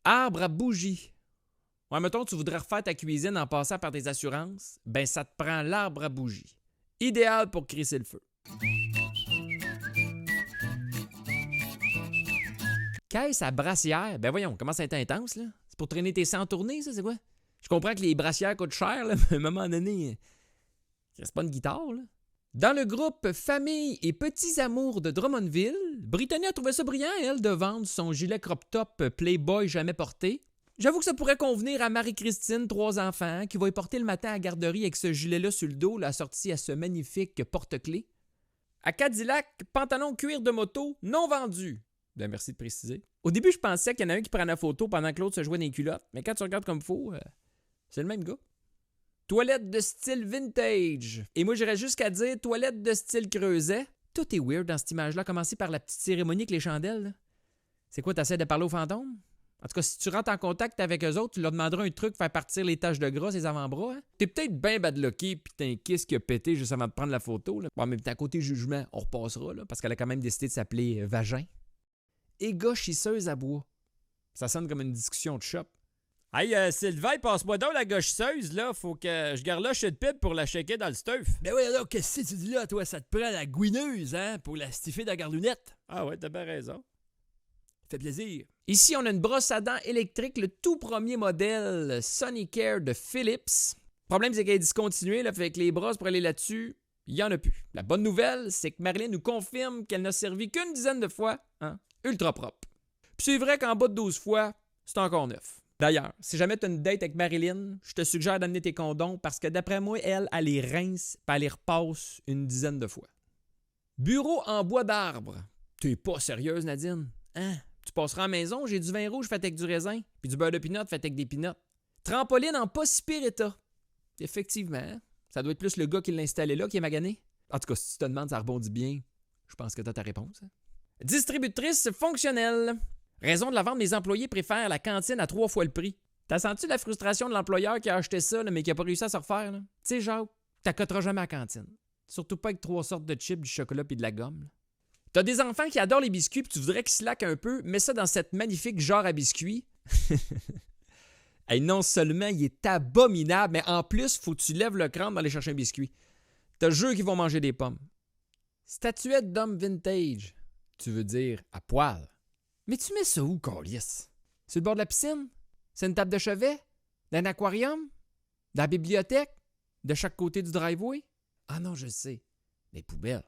Arbre à bougie. Ouais, mettons, tu voudrais refaire ta cuisine en passant par tes assurances. Ben, ça te prend l'arbre à bougie. Idéal pour crisser le feu. Caisse à brassière. Ben voyons, comment ça être intense, là? C'est pour traîner tes 100 tournées, ça, c'est quoi? Je comprends que les brassières coûtent cher, là, mais à un moment donné, c'est pas une guitare, là. Dans le groupe Famille et Petits Amours de Drummondville, Brittany a trouvé ça brillant, elle, de vendre son gilet crop-top Playboy jamais porté. J'avoue que ça pourrait convenir à Marie-Christine, 3 enfants, qui va y porter le matin à la garderie avec ce gilet-là sur le dos, assorti à ce magnifique porte-clés. À Cadillac, pantalon cuir de moto non vendu. Ben merci de préciser. Au début, je pensais qu'il y en a un qui prenait la photo pendant que l'autre se jouait dans les culottes, mais quand tu regardes comme il faut, c'est le même gars. Toilette de style vintage. Et moi, j'irais jusqu'à dire toilette de style creuset. Tout est weird dans cette image-là, commencer par la petite cérémonie avec les chandelles. Là. C'est quoi, t'essaies de parler aux fantômes? En tout cas, si tu rentres en contact avec eux autres, tu leur demanderas un truc, faire partir les taches de gras, ses avant-bras. Hein? T'es peut-être bien badlocké, pis t'as un kiss qui a pété juste avant de prendre la photo. Là. Bon, mais à côté jugement, on repassera, là, parce qu'elle a quand même décidé de s'appeler Vagin. Égauchisseuse à bois. Ça sonne comme une discussion de shop. Hey, Sylvain, passe-moi donc la gauchisseuse, là. Faut que je garde là chez le pib pour la shaker dans le stuff. Ben oui, alors, qu'est-ce que tu dis là, toi? Ça te prend la gouineuse, hein, pour la stiffer dans la gardounette. Ah ouais, t'as bien raison. Fait plaisir. Ici, on a une brosse à dents électrique, le tout premier modèle Sonicare de Philips. Le problème, c'est qu'elle est discontinuée, là, fait que les brosses pour aller là-dessus, il n'y en a plus. La bonne nouvelle, c'est que Marilyn nous confirme qu'elle n'a servi qu'une dizaine de fois, hein, ultra propre. Puis c'est vrai qu'en bas de 12 fois, c'est encore neuf. D'ailleurs, si jamais tu as une date avec Marilyn, je te suggère d'amener tes condoms parce que d'après moi, elle les rince puis elle les repasse une dizaine de fois. Bureau en bois d'arbre. T'es pas sérieuse, Nadine? Hein? Tu passeras à la maison, j'ai du vin rouge fait avec du raisin puis du beurre de pinot fait avec des pinottes. Trampoline en pas si pire état. Effectivement, ça doit être plus le gars qui l'a installé là qui est magané. En tout cas, si tu te demandes, ça rebondit bien. Je pense que t'as ta réponse. Hein? Distributrice fonctionnelle. Raison de la vente, mes employés préfèrent la cantine à 3 fois le prix. T'as senti la frustration de l'employeur qui a acheté ça, là, mais qui a pas réussi à se refaire? Tu sais, Jacques, t'accoteras jamais à la cantine. Surtout pas avec 3 sortes de chips, du chocolat et de la gomme. Là. T'as des enfants qui adorent les biscuits puis tu voudrais qu'ils slackent un peu, mets ça dans cette magnifique jarre à biscuits. Hey, non seulement il est abominable, mais en plus, faut que tu lèves le crâne pour aller chercher un biscuit. T'as jeu qu'ils vont manger des pommes. Statuette d'homme vintage. Tu veux dire à poil. Mais tu mets ça où, câlisse? Sur le bord de la piscine? C'est une table de chevet? Dans un aquarium? Dans la bibliothèque? De chaque côté du driveway? Ah non, je sais. Les poubelles.